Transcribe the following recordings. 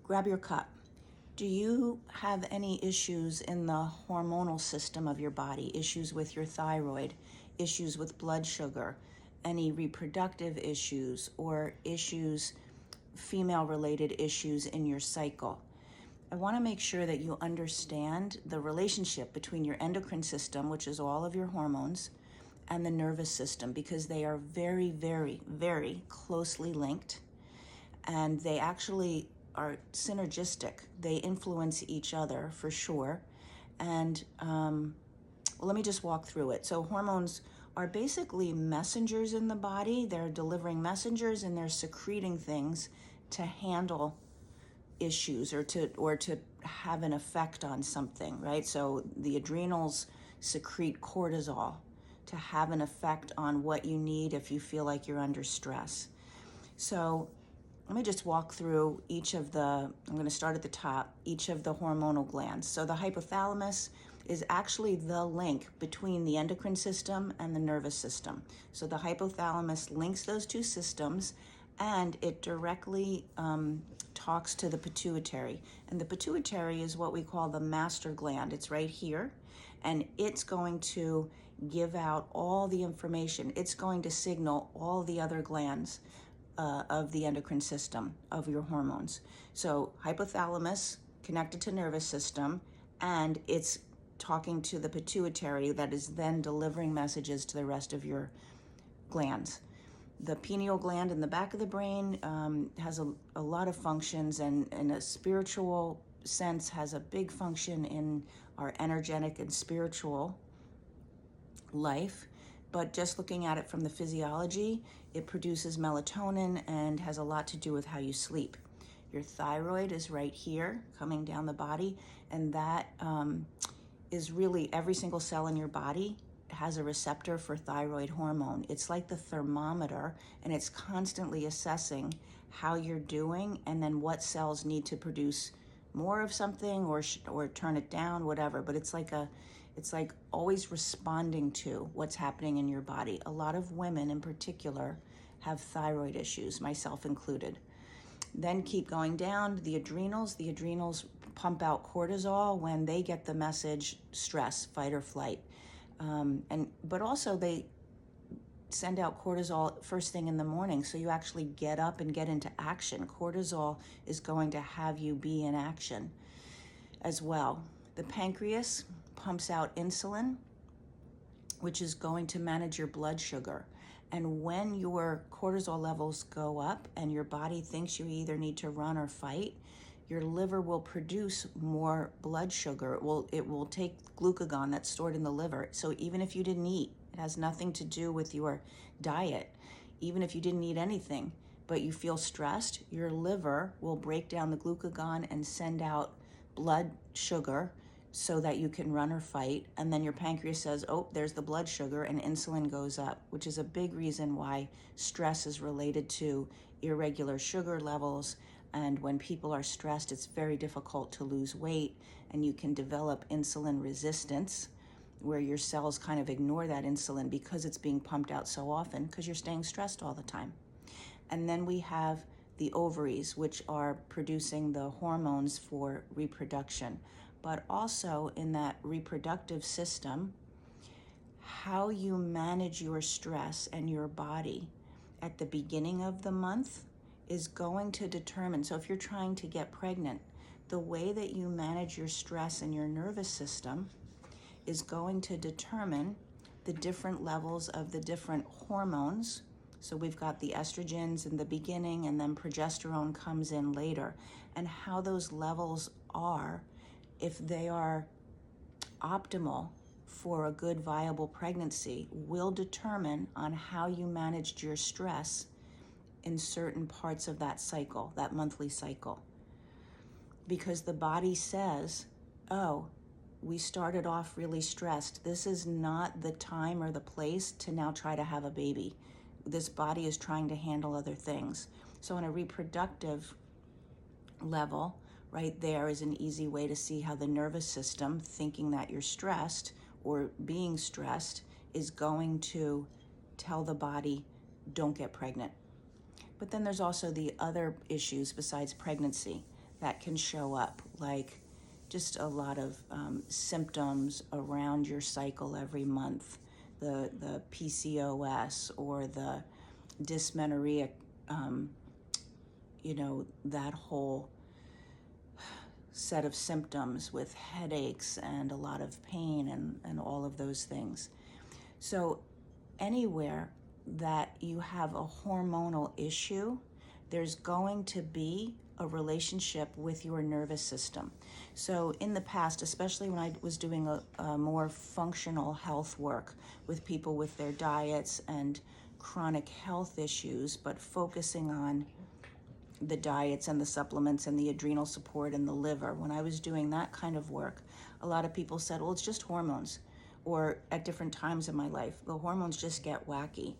grab your cup. Do you have any issues in the hormonal system of your body? Issues with your thyroid, issues with blood sugar, any reproductive issues, or issues, female-related issues in your cycle? I want to make sure that you understand the relationship between your endocrine system, which is all of your hormones, and the nervous system, because they are very, very, very closely linked, and they actually are synergistic. They influence each other for sure. And let me just walk through it. So hormones are basically messengers in the body. They're delivering messengers, and they're secreting things to handle issues or to have an effect on something, right? So the adrenals secrete cortisol to have an effect on what you need if you feel like you're under stress. So let me just walk through each of I'm going to start at the top, each of the hormonal glands. So the hypothalamus is actually the link between the endocrine system and the nervous system. So the hypothalamus links those two systems, and it directly talks to the pituitary. And the pituitary is what we call the master gland. It's right here, and it's going to give out all the information. It's going to signal all the other glands of the endocrine system, of your hormones. So hypothalamus connected to nervous system, and it's talking to the pituitary that is then delivering messages to the rest of your glands. The pineal gland in the back of the brain has a lot of functions, and in a spiritual sense has a big function in our energetic and spiritual life. But just looking at it from the physiology, it produces melatonin and has a lot to do with how you sleep. Your thyroid is right here, coming down the body, and that is really every single cell in your body has a receptor for thyroid hormone. It's like the thermometer, and it's constantly assessing how you're doing and then what cells need to produce more of something or turn it down, whatever. But it's like always responding to what's happening in your body. A lot of women in particular have thyroid issues, myself included. Then keep going down, the adrenals. The adrenals pump out cortisol when they get the message stress, fight or flight. But also they send out cortisol first thing in the morning, so you actually get up and get into action. Cortisol is going to have you be in action as well. The pancreas pumps out insulin, which is going to manage your blood sugar. And when your cortisol levels go up and your body thinks you either need to run or fight, your liver will produce more blood sugar. It will take glucagon that's stored in the liver. So even if you didn't eat, it has nothing to do with your diet. Even if you didn't eat anything, but you feel stressed, your liver will break down the glucagon and send out blood sugar so that you can run or fight. And then your pancreas says, oh, there's the blood sugar, and insulin goes up, which is a big reason why stress is related to irregular sugar levels. And when people are stressed, it's very difficult to lose weight, and you can develop insulin resistance, where your cells kind of ignore that insulin because it's being pumped out so often because you're staying stressed all the time. And then we have the ovaries, which are producing the hormones for reproduction. But also in that reproductive system, how you manage your stress and your body at the beginning of the month is going to determine. So if you're trying to get pregnant, the way that you manage your stress and your nervous system is going to determine the different levels of the different hormones. So we've got the estrogens in the beginning, and then progesterone comes in later. And how those levels are, if they are optimal for a good viable pregnancy, will determine on how you managed your stress in certain parts of that cycle, that monthly cycle. Because the body says, oh, we started off really stressed. This is not the time or the place to now try to have a baby. This body is trying to handle other things. So on a reproductive level, right there is an easy way to see how the nervous system, thinking that you're stressed or being stressed, is going to tell the body, don't get pregnant. But then there's also the other issues besides pregnancy. that can show up, like just a lot of symptoms around your cycle every month, the PCOS or the dysmenorrhea, that whole set of symptoms with headaches and a lot of pain and all of those things. So anywhere that you have a hormonal issue, there's going to be a relationship with your nervous system. So in the past, especially when I was doing a more functional health work with people with their diets and chronic health issues, but focusing on the diets and the supplements and the adrenal support and the liver, when I was doing that kind of work, a lot of people said, well, it's just hormones. Or at different times in my life, the hormones just get wacky.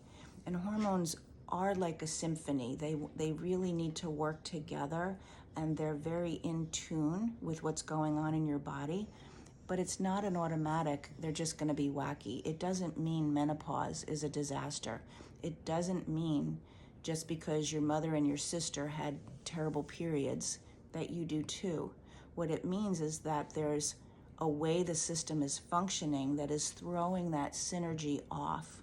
And hormones are like a symphony. They really need to work together, and they're very in tune with what's going on in your body. But it's not an automatic, they're just going to be wacky. It doesn't mean menopause is a disaster. It doesn't mean just because your mother and your sister had terrible periods that you do too. What it means is that there's a way the system is functioning that is throwing that synergy off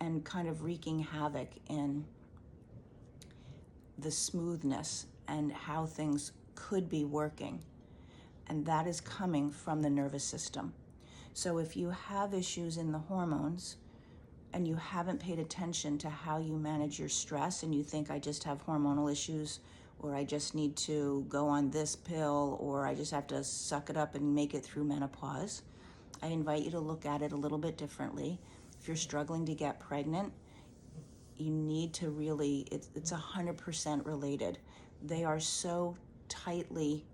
and kind of wreaking havoc in the smoothness and how things could be working. And that is coming from the nervous system. So if you have issues in the hormones and you haven't paid attention to how you manage your stress, and you think, I just have hormonal issues, or I just need to go on this pill, or I just have to suck it up and make it through menopause, I invite you to look at it a little bit differently. If you're struggling to get pregnant, you need to really, it's 100% related. They are so tightly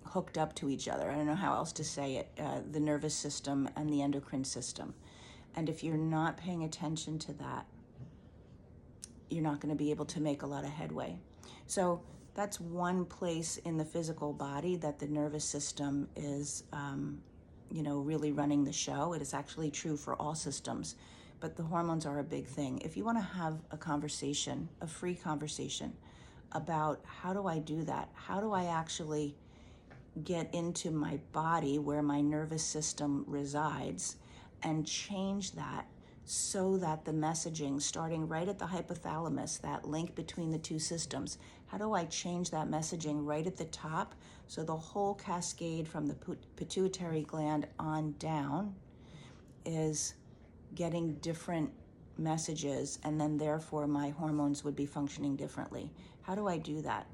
hooked up to each other. I don't know how else to say it, the nervous system and the endocrine system. And if you're not paying attention to that, you're not going to be able to make a lot of headway. So that's one place in the physical body that the nervous system is, really running the show. It is actually true for all systems, but the hormones are a big thing. If you want to have a conversation, a free conversation about how do I do that? How do I actually get into my body where my nervous system resides and change that so that the messaging, starting right at the hypothalamus, that link between the two systems, how do I change that messaging right at the top so the whole cascade from the pituitary gland on down is getting different messages, and then therefore my hormones would be functioning differently? How do I do that?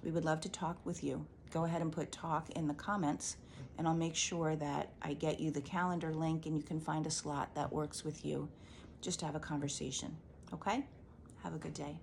We would love to talk with you. Go ahead and put talk in the comments, and I'll make sure that I get you the calendar link and you can find a slot that works with you just to have a conversation. Okay? Have a good day.